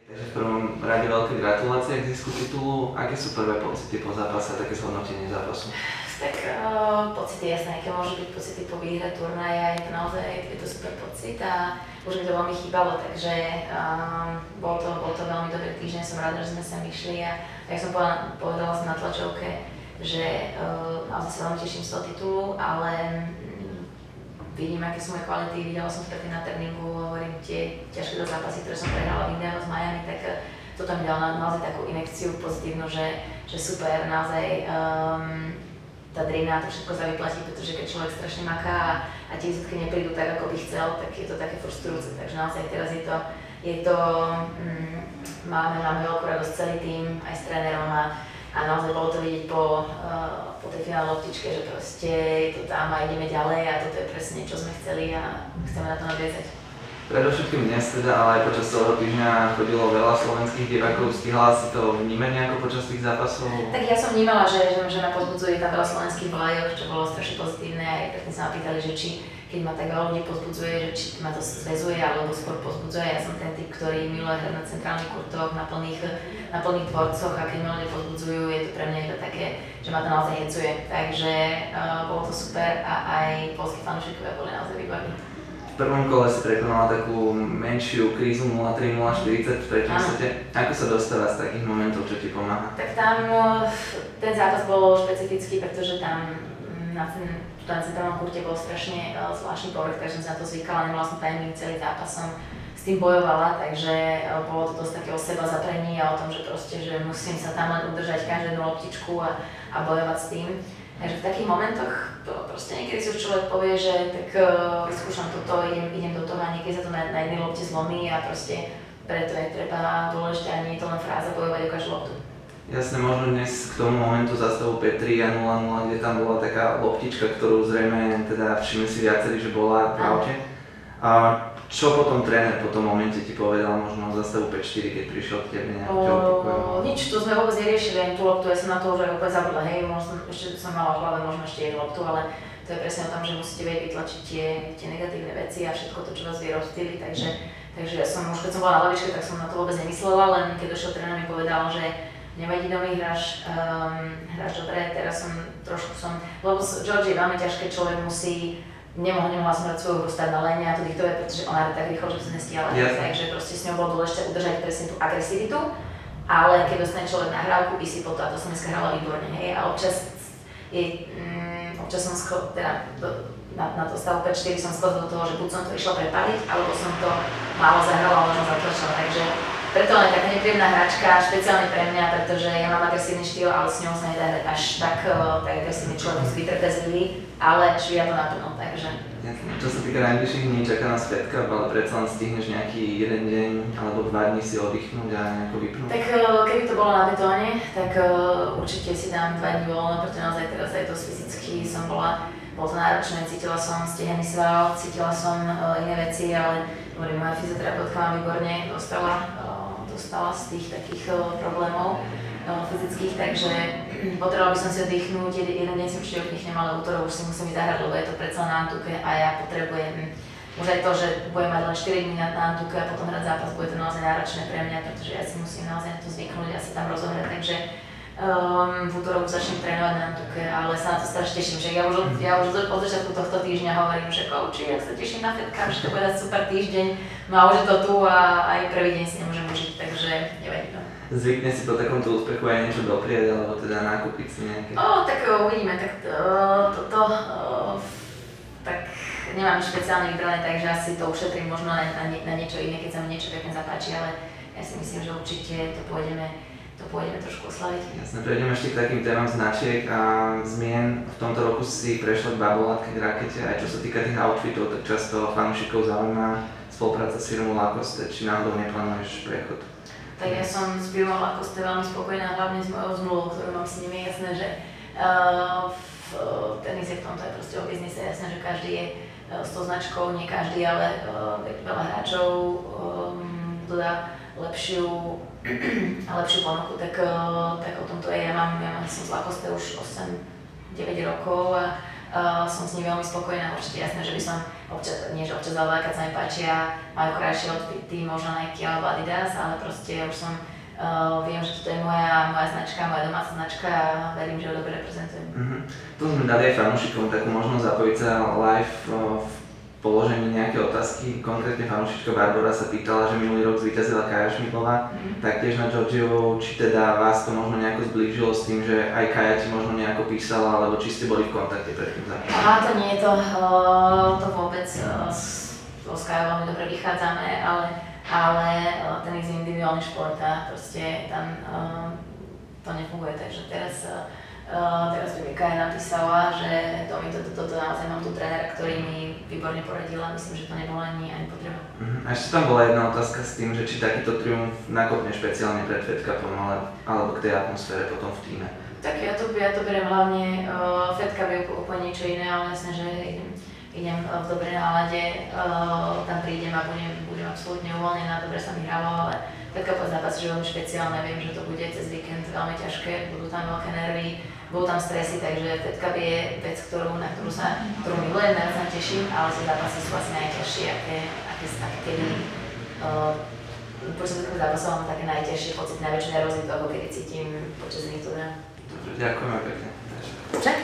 Takže v prvom rade veľké gratulácie k zisku titulu. Aké sú prvé pocity po zápase a také zhodnotenie zápasu? Tak pocity jasné, aké môžu byť pocity po výhre turnaja, je to naozaj je to super pocit a už mi to veľmi chýbalo, takže bol to veľmi dobrý týždeň, som rada, že sme sa vyšli a jak som povedala som na tlačovke, že naozaj sa veľmi teším z toho titulu, ale vidím, aké sú moje kvality, videla som to predtým na tréningu, hovorím tie ťažké zápasy, ktoré som prehrala v Indianoch z Miami, tak toto mi dalo naozaj takú injekciu pozitívnu, že super, naozaj tá drina to všetko sa vyplatí, pretože keď človek strašne maká a tie výsledky neprídu tak, ako by chcel, tak je to také frustrujúce. Takže naozaj teraz máme veľkú radosť celý tým, aj s trénerom a naozaj bolo to vidieť po tej finálnej loptičke, že proste je to tam a ideme ďalej a toto je presne čo sme chceli a chceme na to nadviazať. Predovšetkým dnes teda, ale aj počas celého týždňa chodilo veľa slovenských divákov. Stihla si to vnímať nejako počas tých zápasov? Tak ja som vnímala, že ma pozbudzuje tam veľa slovenských vlajok, čo bolo strašne pozitívne. Aj predtým sa ma pýtali, že či keď ma tak veľa ľudí pozbudzuje, že či ma to zväzuje alebo skôr pozbudzuje. Ja som ten typ, ktorý miluje hrať na centrálnych kurtoch, na plných dvorcoch a keď ma ľudia pozbudzujú, je to pre mňa iba také, že ma to naozaj hecuje. Takže bolo to super a aj poľskí fanúšikovia boli naozaj výborní. V prvom kole si prekonala takú menšiu krízu 0-3-0-40 v treťom sete. Ako sa dostáva z takých momentov, čo ti pomáha? Tak tam ten zápas bol špecifický, pretože tam na centrálnom kurte bol strašne zvláštny povrch, takže som sa na to zvykala, nemala som timing, celý zápas som s tým bojovala, takže bolo to dosť také o seba zaprení a o tom, že proste, že musím sa tam len udržať každú jednu loptičku a bojovať s tým. Takže v takých momentoch proste niekedy si už človek povie, že tak vyskúšam toto, idem do toho a niekedy sa to na jednej lopte zlomí a proste preto je treba dôležité a nie je to len fráza bojovať o každú loptu. Jasne, možno dnes k tomu momentu za stavu 5-3 a 0-0, kde tam bola taká loptička, ktorú zrejme teda všimli si viacerí, že bola v aute. A čo potom tréner po tom momente ti povedal možno za stavu 5-4, keď prišiel k tebe nejak ťa upokojil? Nič, to sme vôbec neriešili ani tú loptu, ja som na to už aj úplne zabudla, hej, ešte som mala v hlave možno ešte jednu loptu, ale to je presne o tom, že musíte vedieť vytlačiť tie negatívne veci a všetko to, čo vás vie rozptýliť, takže ja som už keď som bola na lavičke, tak som na to vôbec nemyslela, len keď došiel tréner mi povedal, že nevadí domy, hráš dobre, teraz lebo George je veľmi ťažké, človek nemohla som hrať svoju hru stať na lene a to diktovať, pretože ona je tak rýchlo, že sa nestíhala. Takže proste s ňou bolo dôležité udržať presne tú agresivitu, ale keď dostane človek nahrávku, písi po to a to som dneska hrala výborne, hej, a občas som na to stavu 5-4 som sklzla do toho, že buď som to išla prepaliť, alebo som to málo zahrala, možno zatlačila, takže preto len taká nepríjemná hračka, špeciálne pre mňa, pretože ja mám agresívny štýl, ale s ňou sa nedá hrať až tak agresívny, človek musí byť trpezlivý, ale švia to naplno, takže. Čo sa týka najbližších dní, čaká nás Fed Cup, ale predsa len stihneš nejaký jeden deň alebo 2 dní si oddychnúť a nejako vypnúť? Tak keby to bolo na betóne, tak určite si dám 2 dní voľno, pretože naozaj teraz aj dosť fyzicky bolo to náročné, cítila som stehenný sval, cítila som iné veci, ale moja fyzioterapeutka ma výborne dostala z tých takých problémov fyzických, takže potrebovala by som si oddychnúť, jeden deň si určite oddychnem, ale útorok už si musím ísť zahrať, lebo je to predsa na Antuke a ja potrebujem už aj to, že budem mať len 4 dní na Antuke a potom hrať zápas, bude to naozaj náročné pre mňa, pretože ja si musím naozaj na to zvyknúť a sa tam rozohrať, takže v útorok začnem trénovať na Antuke, ale sa na to strašne teším, že ja už od začiatku tohto týždňa hovorím, že coachi, ja sa teším na Fed Cup, že to bude super týždeň, no a už je to tu a aj prvý deň si nemôžem užiť, takže nevadí to. Zvykne si po takomto úspechu aj niečo doprieť, alebo teda nakúpiť si nejaké? Tak uvidíme, tak tak nemám špeciálne vybrané, takže asi to ušetrím možno na niečo iné, keď sa mi niečo pekne zapáči, ale ja si myslím, že určite to pôjdeme trošku oslaviť. Jasne, prejdeme ešte k takým témam značiek a zmien. V tomto roku si prešla k babulátke, k rakete, aj čo sa týka tých outfitov, tak často fanúšikov zaujíma spolupráca s firmou Lacoste, či náhodou neplánuješ prechod? Tak ja som s firmou Lacoste veľmi spokojná, hlavne s mojou zmluvou, ktorú mám s nimi. Jasné, že v tenise v tomto je proste o biznise, jasné, že každý je s tou značkou, nie každý, ale veľa hráčov dodá lepšiu ponuku, tak o tomto je. Ja som z Lacoste už 8-9 rokov a som s ním veľmi spokojná. Určite jasné, že by som občas, nie že občas, ale keď sa mi páčia, majú krajšie outfity, možno Nike alebo Adidas, ale proste ja už som, viem, že toto je moja značka, moja domáca značka a verím, že ho dobre reprezentujem. Tu sme dali aj fanúšikom takú možnosť zapojiť sa live v položení nejaké otázky. Konkrétne fanúšička Barbora sa pýtala, že minulý rok zvíťazila Kaja Šmidlová, taktiež na Georgiovou, či teda vás to možno nejako zblížilo s tým, že aj Kaja ti možno nejako písala, alebo či ste boli v kontakte pred tým zápasom? To nie je to vôbec, so Kajou veľmi dobre vychádzame, ale ten je individuálny šport a proste tam to nefunguje, takže teraz by mi Kaja napísala, že toto naozaj mám tu trénera, ktorý mi výborne poradil a myslím, že to nebolo ani potreba. A ešte tam bola jedna otázka s tým, že či takýto triumf nakopne špeciálne pred Fed Cupom, alebo k tej atmosfére potom v tíme. Tak ja to beriem hlavne, Fed Cup je úplne niečo iné, ale jasne, že idem v dobrej nálade, tam prídem a budem absolútne uvoľnená, dobre sa mi hralo, ale Fed Cup zápasy je veľmi špeciálne, viem, že to bude cez víkend veľmi ťažké, budú tam veľké nervy, budú tam stresy, takže Fed Cup je vec, ktorú milujem, najviac sa teším, ale tie zápasy sú asi najťažšie, kedy počas týchto zápasov mám také najťažšie pocit, najväčšiu nervozitu, ako kedy cítim počas iných turnajú. Dobre, ďakujeme pekne. Čak?